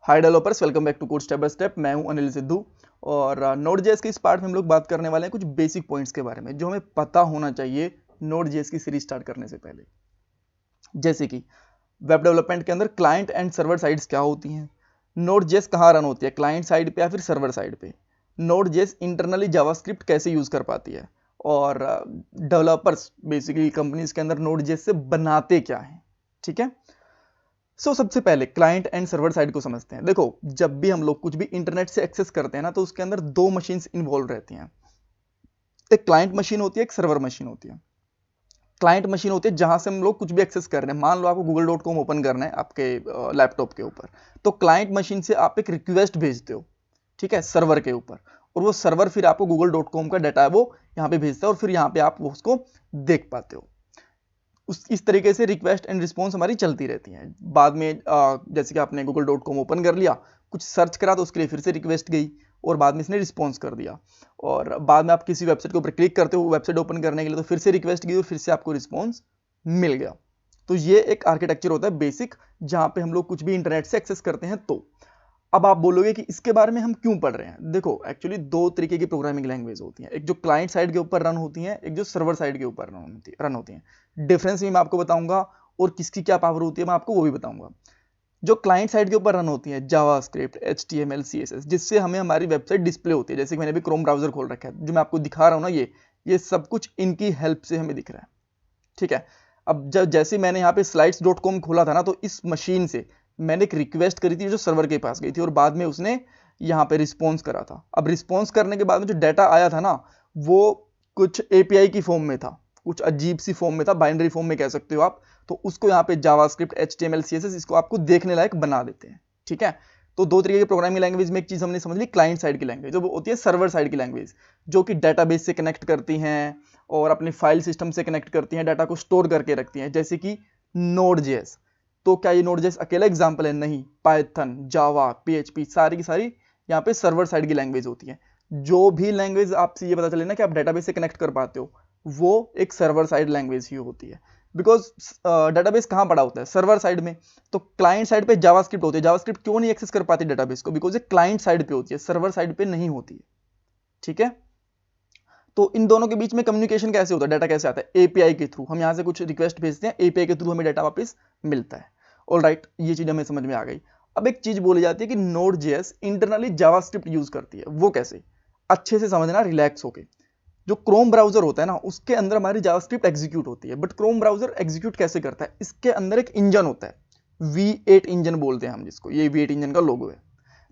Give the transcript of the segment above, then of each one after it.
Hi developers, welcome back to code step by step. मैं हूं अनिल सिद्धू और नोड.जेएस के इस पार्ट में हम लोग बात करने वाले हैं कुछ बेसिक पॉइंट्स के बारे में जो हमें पता होना चाहिए नोड.जेएस की सीरीज स्टार्ट करने से पहले। जैसे कि वेब डेवलपमेंट के अंदर क्लाइंट एंड सर्वर साइड्स क्या होती हैं, नोड.जेएस कहाँ रन होती है, क्लाइंट साइड पे या फिर सर्वर साइड पे, नोड.जेएस इंटरनली जावास्क्रिप्ट कैसे यूज कर पाती है, और डेवलपर्स बेसिकली कंपनीज के अंदर नोड.जेएस से बनाते क्या हैं। ठीक है, सबसे पहले क्लाइंट एंड सर्वर साइड को समझते हैं। देखो, जब भी हम लोग कुछ भी इंटरनेट से एक्सेस करते हैं ना, तो उसके अंदर दो मशीन्स इन्वॉल्व रहती हैं। एक क्लाइंट मशीन होती है, एक सर्वर मशीन होती है। क्लाइंट मशीन होती है जहां से हम लोग कुछ भी एक्सेस कर रहे हैं। मान लो आपको google.com ओपन करना है आपके लैपटॉप के ऊपर, तो क्लाइंट मशीन से आप एक रिक्वेस्ट भेजते हो, ठीक है, सर्वर के ऊपर, और वो सर्वर फिर आपको google.com का डाटा है वो यहाँ पे भेजता है और फिर यहाँ पे आप उसको देख पाते हो। इस तरीके से रिक्वेस्ट एंड रिस्पॉन्स हमारी चलती रहती हैं। बाद में जैसे कि आपने google.com ओपन कर लिया, कुछ सर्च करा तो उसके लिए फिर से रिक्वेस्ट गई और बाद में इसने रिस्पॉन्स कर दिया, और बाद में आप किसी वेबसाइट के ऊपर क्लिक करते हो वेबसाइट ओपन करने के लिए, तो फिर से रिक्वेस्ट गई और फिर से आपको रिस्पॉन्स मिल गया। तो ये एक आर्किटेक्चर होता है बेसिक, जहां पे हम लोग कुछ भी इंटरनेट से एक्सेस करते हैं। तो अब आप बोलोगे कि इसके बारे में हम क्यों पढ़ रहे हैं। देखो, एक्चुअली दो तरीके की प्रोग्रामिंग लैंग्वेज होती हैं, एक जो क्लाइंट साइड के ऊपर रन होती हैं, एक जो सर्वर साइड के ऊपर रन होती हैं। डिफरेंस भी मैं आपको बताऊंगा और किसकी क्या पावर होती है मैं आपको वो भी बताऊंगा। जो क्लाइंट साइड के ऊपर रन होती है, जावास्क्रिप्ट, HTML, CSS, जिससे हमें हमारी वेबसाइट डिस्प्ले होती है। जैसे कि मैंने भी क्रोम ब्राउजर खोल रखा है, जो मैं आपको दिखा रहा हूँ ना, ये सब कुछ इनकी हेल्प से हमें दिख रहा है। ठीक है, अब जैसे मैंने यहाँ पे slides.com खोला था ना, तो इस मशीन से मैंने एक रिक्वेस्ट करी थी जो सर्वर के पास गई थी और बाद में उसने यहाँ पे रिस्पॉन्स करा था। अब रिस्पॉन्स करने के बाद में जो डाटा आया था ना, वो कुछ API की फॉर्म में था, कुछ अजीब सी फॉर्म में था, बाइनरी फॉर्म में कह सकते हो आप। तो उसको यहाँ पे जावास्क्रिप्ट, HTML, CSS इसको आपको देखने लायक बना देते हैं। ठीक है, तो दो तरीके की प्रोग्रामिंग लैंग्वेज में एक चीज हमने समझ ली, क्लाइंट साइड की लैंग्वेज, जो होती है सर्वर साइड की लैंग्वेज, जो कि डाटाबेस से कनेक्ट करती हैं और अपने फाइल सिस्टम से कनेक्ट करती हैं, डाटा को स्टोर करके रखती हैं, जैसे कि नोड.जेएस। तो क्या ये नोड.जेएस अकेला एग्जांपल है? नहीं, पाइथन, जावा, PHP सारी की सारी यहाँ पे सर्वर साइड की लैंग्वेज होती है। जो भी लैंग्वेज आपसे ये पता चले ना कि आप डाटाबेस से कनेक्ट कर पाते हो, वो एक सर्वर साइड लैंग्वेज ही होती है। बिकॉज डाटाबेस कहाँ पड़ा होता है? सर्वर साइड में। तो क्लाइंट साइड पे जावास्क्रिप्ट होती है। जावास्क्रिप्ट क्यों नहीं एक्सेस कर पाती डाटाबेस को? बिकॉज ये क्लाइंट साइड पे होती है, सर्वर साइड पे नहीं होती है। ठीक है, तो इन दोनों के बीच में कम्युनिकेशन कैसे होता है, डाटा कैसे आता है? API के थ्रू। हम यहाँ से कुछ रिक्वेस्ट भेजते हैं, API के थ्रू हमें डाटा वापस मिलता है। ऑलराइट, ये चीज हमें समझ में आ गई। अब एक चीज बोली जाती है कि नोड.जेएस इंटरनली जावास्क्रिप्ट यूज करती है। वो कैसे? अच्छे से समझना, रिलैक्स होके। जो क्रोम ब्राउजर होता है ना, उसके अंदर हमारी जावास्क्रिप्ट एग्जीक्यूट होती है, बट क्रोम ब्राउजर एग्जीक्यूट कैसे करता है? इसके अंदर एक इंजन होता है, V8 इंजन बोलते हैं हम जिसको, ये V8 इंजन का लोगो है।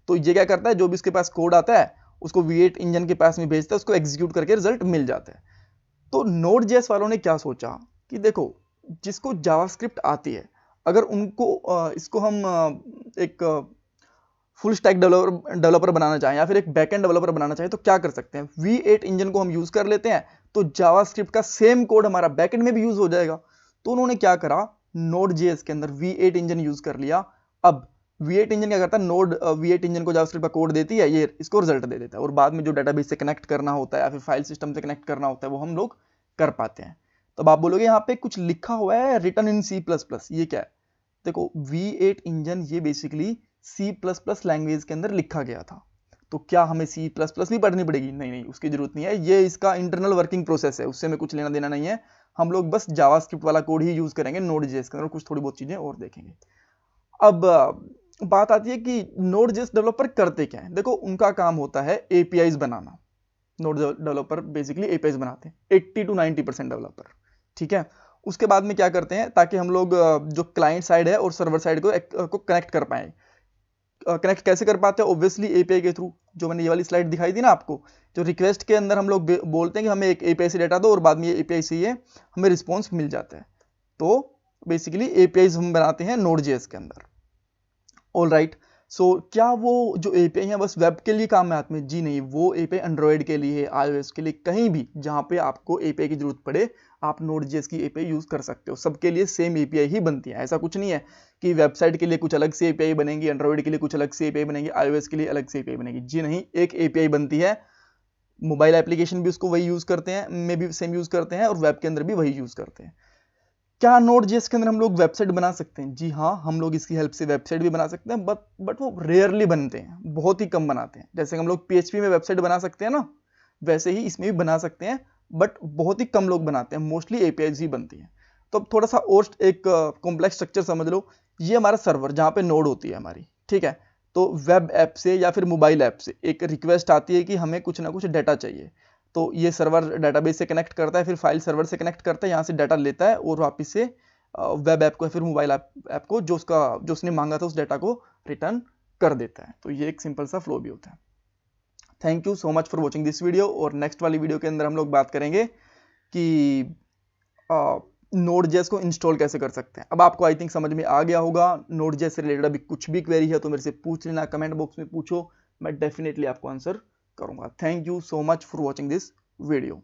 तो ये क्या करता है, जो भी इसके पास कोड आता है उसको V8 इंजन के पास में भेजता है, उसको एग्जीक्यूट करके रिजल्ट मिल जाता है। तो नोड.जेएस वालों ने क्या सोचा कि देखो, जिसको जावास्क्रिप्ट आती है, अगर उनको इसको हम एक फुल स्टैक डेवलपर बनाना चाहें या फिर एक बैकएंड डेवलपर बनाना चाहें, तो क्या कर सकते हैं? V8 इंजन को हम यूज कर लेते हैं, तो जावास्क्रिप्ट का सेम कोड हमारा बैकएंड में भी यूज हो जाएगा। तो उन्होंने क्या करा, नोड.जेएस के अंदर V8 इंजन यूज कर लिया। अब V8 इंजन क्या करता है, V8 इंजन को जावास्क्रिप्ट का कोड देती है, ये इसको रिजल्ट दे देता है, और बाद में जो डाटाबेस से कनेक्ट करना होता है या फिर फाइल सिस्टम से कनेक्ट करना होता है, वो हम लोग कर पाते हैं। तो आप बोलोगे यहाँ पे कुछ लिखा हुआ है रिटन इन C++, ये क्या है? देखो, V8 इंजन ये बेसिकली C++ लैंग्वेज के अंदर लिखा गया था। तो क्या हमें C++ भी पढ़नी पड़ेगी? नहीं नहीं, उसकी जरूरत नहीं है। ये इसका इंटरनल वर्किंग प्रोसेस है, उससे हमें कुछ लेना देना नहीं है। हम लोग बस जावास्क्रिप्ट वाला कोड ही यूज करेंगे नोड.जेएस के अंदर, कुछ थोड़ी बहुत चीजें और देखेंगे। अब बात आती है कि नोड.जेएस डेवलपर करते क्या है। देखो, उनका काम होता है APIs बनाना। नोड डेवलपर बेसिकली APIs बनाते हैं, 80 to 90% डेवलपर। ठीक है, उसके बाद में क्या करते हैं, ताकि हम लोग जो क्लाइंट साइड है और सर्वर साइड को कनेक्ट कर पाए। कनेक्ट कैसे कर पाते हैं? ऑब्वियसली API के थ्रू। जो मैंने ये वाली स्लाइड दिखाई थी ना आपको, जो रिक्वेस्ट के अंदर हम लोग बोलते हैं कि हमें एक API से डाटा दो और बाद में ये API से ये हमें रिस्पॉन्स मिल जाता है। तो बेसिकली APIs हम बनाते हैं नोड.जेएस के अंदर। ऑल राइट, सो क्या वो जो API है बस वेब के लिए काम में आते हैं? जी नहीं, वो API एंड्रॉयड के लिए, iOS के लिए, कहीं भी जहां पे आपको API की जरूरत पड़े, आप नोड.जेएस की API यूज कर सकते हो। सबके लिए सेम API ही बनती है। ऐसा कुछ नहीं है कि वेबसाइट के लिए कुछ अलग से API बनेंगी, एंड्रॉयड के लिए कुछ अलग से API बनेगी, iOS के लिए अलग से API बनेगी। जी नहीं, एक API बनती है। मोबाइल एप्लीकेशन भी उसको वही यूज करते हैं, में भी सेम यूज करते हैं, और वेब के अंदर भी वही यूज करते हैं। क्या Node.js के अंदर हम लोग वेबसाइट बना सकते हैं? जी हाँ, हम लोग इसकी हेल्प से वेबसाइट भी बना सकते हैं, बट वो रेयरली बनते हैं, बहुत ही कम बनाते हैं। जैसे हम लोग PHP में वेबसाइट बना सकते हैं ना, वैसे ही इसमें भी बना सकते हैं, बट बहुत ही कम लोग बनाते हैं, मोस्टली APIs ही बनती हैं। तो अब थोड़ा सा और एक कॉम्प्लेक्स स्ट्रक्चर समझ लो। ये हमारा सर्वर जहाँ पे नोड होती है हमारी, ठीक है। तो वेब ऐप से या फिर मोबाइल ऐप से एक रिक्वेस्ट आती है कि हमें कुछ ना कुछ डाटा चाहिए, तो ये सर्वर डाटाबेस से कनेक्ट करता है, फिर फाइल सर्वर से कनेक्ट करता है, यहाँ से डाटा लेता है और वापस से वेब ऐप को या फिर मोबाइल ऐप को जो उसने मांगा था उस डाटा को रिटर्न कर देता है। तो ये एक सिंपल सा फ्लो भी होता है। Thank you so much for watching this video. और नेक्स्ट वाली वीडियो के अंदर हम लोग बात करेंगे कि Node.js को इंस्टॉल कैसे कर सकते हैं। अब आपको आई थिंक समझ में आ गया होगा। Node.js से रिलेटेड अभी कुछ भी क्वेरी है तो मेरे से पूछ लेना, कमेंट बॉक्स में पूछो, मैं डेफिनेटली आपको आंसर करूंगा। Thank you so much for watching this video.